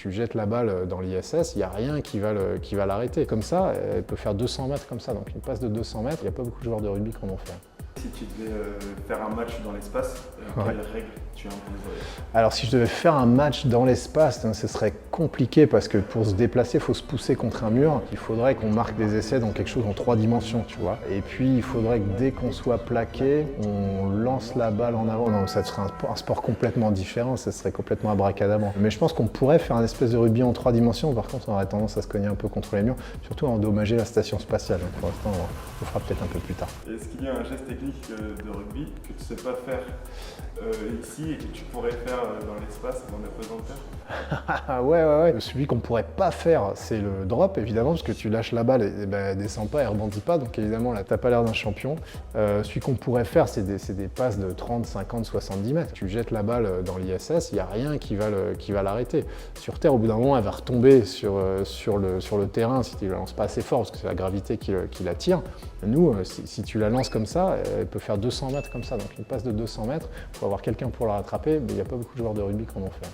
Tu jettes la balle dans l'ISS, il n'y a rien qui va l'arrêter. Comme ça, elle peut faire 200 mètres comme ça. Donc une passe de 200 mètres, il n'y a pas beaucoup de joueurs de rugby qui en ont fait. Si tu devais faire un match dans l'espace, quelles règles tu imposerais? Alors si je devais faire un match dans l'espace, ce serait compliqué parce que pour se déplacer, il faut se pousser contre un mur. Il faudrait qu'on marque des essais dans quelque chose en 3 dimensions, tu vois. Et puis il faudrait que dès qu'on soit plaqué, on lance la balle en avant. Non, ça serait un sport complètement différent, ça serait complètement abracadabra. Mais je pense qu'on pourrait faire un espèce de rugby en 3 dimensions. Par contre, on aurait tendance à se cogner un peu contre les murs, surtout à endommager la station spatiale. Donc, pour l'instant, on le fera peut-être un peu plus tard. Est-ce qu'il y a un geste technique de rugby que tu ne sais pas faire ici et que tu pourrais faire dans l'espace en apesanteur? Ouais. Celui qu'on pourrait pas faire, c'est le drop, évidemment, parce que tu lâches la balle et elle descend pas, elle rebondit pas, donc évidemment là t'as pas l'air d'un champion. Celui qu'on pourrait faire, c'est des passes de 30, 50, 70 mètres. Tu jettes la balle dans l'ISS, il n'y a rien qui va l'arrêter. Sur Terre, au bout d'un moment, elle va retomber sur le terrain si tu la lances pas assez fort, parce que c'est la gravité qui la tire. Nous, si tu la lances comme ça, elle peut faire 200 mètres comme ça, donc une passe de 200 mètres, il faut avoir quelqu'un pour la rattraper, mais il n'y a pas beaucoup de joueurs de rugby qui en ont fait.